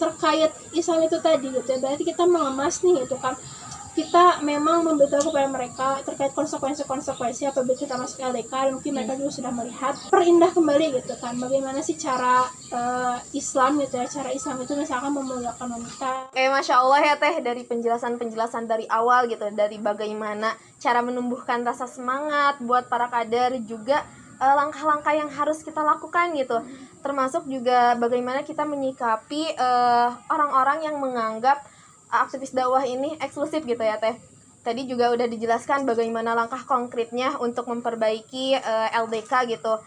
terkait Islam itu tadi gitu ya, berarti kita mengemas nih gitu kan, kita memang memberitahu kepada mereka terkait konsekuensi apabila kita masuk LDK, dan mungkin mereka juga sudah melihat, perindah kembali gitu kan, bagaimana sih cara Islam gitu ya, cara Islam itu misalkan memuliakan wanita. Masya Allah ya Teh, dari penjelasan dari awal gitu, dari bagaimana cara menumbuhkan rasa semangat buat para kader, juga langkah-langkah yang harus kita lakukan gitu, termasuk juga bagaimana kita menyikapi orang-orang yang menganggap aktivis dakwah ini eksklusif gitu ya Teh. Tadi juga udah dijelaskan bagaimana langkah konkretnya untuk memperbaiki LDK gitu,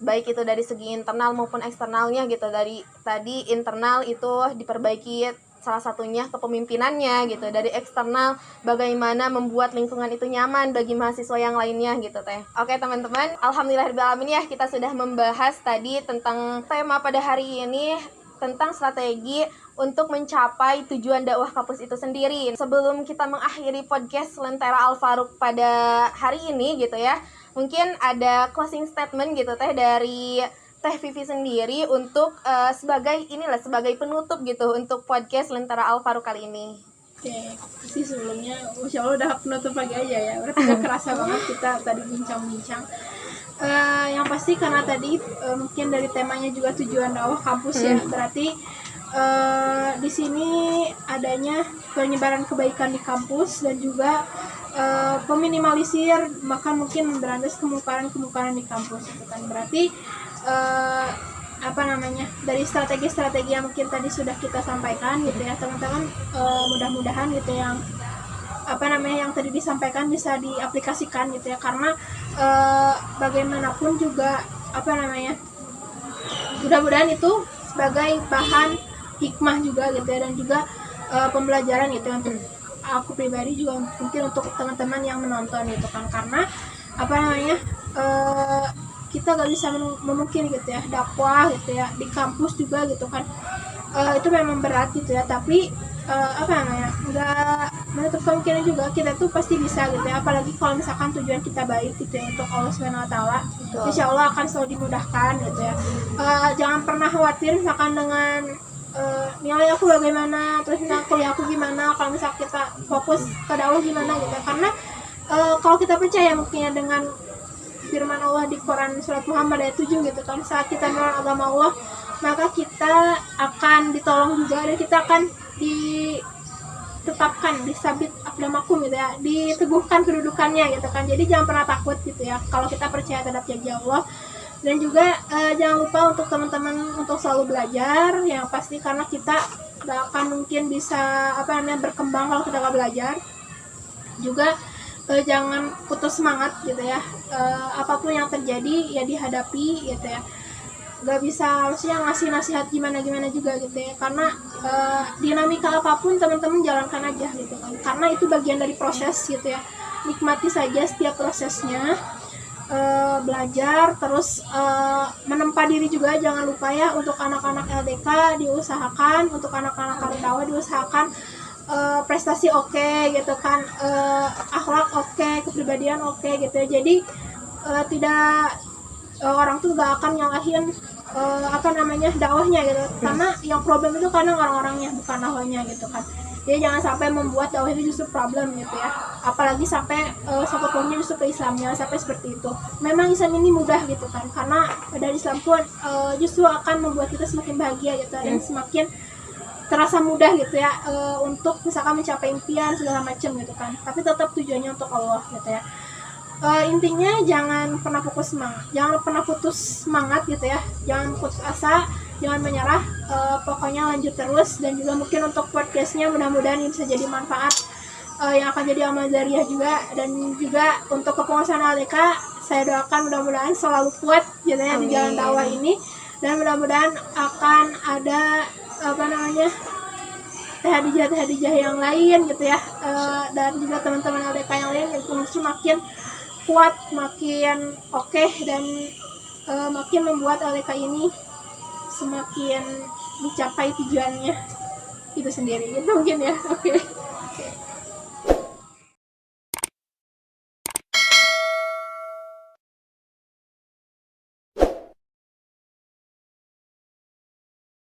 baik itu dari segi internal maupun eksternalnya gitu. Dari tadi internal itu diperbaiki salah satunya kepemimpinannya gitu, dari eksternal bagaimana membuat lingkungan itu nyaman bagi mahasiswa yang lainnya gitu Teh. Oke teman-teman, alhamdulillahirobbilalamin ya, kita sudah membahas tadi tentang tema pada hari ini, tentang strategi untuk mencapai tujuan dakwah kampus itu sendiri. Sebelum kita mengakhiri podcast Lentera Al Faruq pada hari ini gitu ya, mungkin ada closing statement gitu Teh dari Teh Vivi sendiri untuk sebagai penutup gitu untuk podcast Lentera Al Faruq kali ini. Oke, sih sebelumnya Masya Allah udah penutup pagi aja ya, berarti udah kerasa banget kita tadi bincang-bincang. Yang pasti karena tadi mungkin dari temanya juga tujuan dakwah kampus ya, berarti di sini adanya penyebaran kebaikan di kampus dan juga meminimalisir bahkan mungkin memberantas kemungkaran di kampus itu kan. Berarti dari strategi-strategi yang mungkin tadi sudah kita sampaikan gitu ya teman-teman, mudah-mudahan gitu yang yang tadi disampaikan bisa diaplikasikan gitu ya, karena bagaimanapun juga mudah-mudahan itu sebagai bahan hikmah juga gitu ya, dan juga pembelajaran gitu untuk aku pribadi juga, mungkin untuk teman-teman yang menonton gitu kan, karena kita gak bisa memungkiri gitu ya dakwah gitu ya di kampus juga gitu kan, itu memang berat gitu ya, tapi nggak menutup kemungkinan juga kita tuh pasti bisa gitu ya, apalagi kalau misalkan tujuan kita baik gitu ya untuk Allah SWT, insya Allah akan selalu dimudahkan gitu ya. Jangan pernah khawatir misalkan dengan nilai aku bagaimana, terus misalkan kuliah aku gimana, kalau misalkan kita fokus ke dakwah gimana gitu ya. Karena kalau kita percaya mungkin dengan firman Allah di Quran surat Muhammad ayat 7 gitu kan, saat kita melawan agama Allah maka kita akan ditolong juga, dan kita akan ditetapkan disabit aqdamakum gitu ya, diteguhkan kedudukannya gitu kan. Jadi jangan pernah takut gitu ya kalau kita percaya terhadap janji Allah. Dan juga jangan lupa untuk teman-teman untuk selalu belajar yang pasti, karena kita gak akan mungkin bisa berkembang kalau kita gak belajar. Juga jangan putus semangat gitu ya, apapun yang terjadi ya dihadapi gitu ya, gak bisa harusnya ngasih nasihat gimana juga gitu ya, karena dinamika apapun teman-teman jalankan aja gitu kan, karena itu bagian dari proses gitu ya, nikmati saja setiap prosesnya. Belajar terus, menempa diri juga jangan lupa ya, untuk anak-anak LDK diusahakan, untuk anak-anak dakwah diusahakan prestasi oke gitu kan, akhlak oke, kepribadian oke gitu ya. Jadi tidak orang tuh gak akan nyalahin dakwahnya gitu, karena yang problem itu kadang orang-orangnya bukan dakwahnya gitu kan. Jadi jangan sampai membuat dakwah itu justru problem gitu ya, apalagi sampai problemnya justru ke Islamnya, sampai seperti itu. Memang Islam ini mudah gitu kan, karena dari Islam pun justru akan membuat kita semakin bahagia gitu, dan semakin terasa mudah gitu ya, untuk misalkan mencapai impian segala macam gitu kan, tapi tetap tujuannya untuk Allah gitu ya. Intinya jangan pernah putus semangat gitu ya, jangan putus asa, jangan menyerah, pokoknya lanjut terus. Dan juga mungkin untuk podcastnya mudah-mudahan bisa jadi manfaat, yang akan jadi amal jariah juga. Dan juga untuk kepengurusan LDK saya doakan mudah-mudahan selalu kuat gitu ya di jalan dakwah ini, dan mudah-mudahan akan ada teh hadijah yang lain gitu ya, dan juga teman-teman LDK yang lain yang mesti makin kuat, makin oke, dan makin membuat LDK ini semakin mencapai tujuannya itu sendiri. Itu mungkin ya. Oke.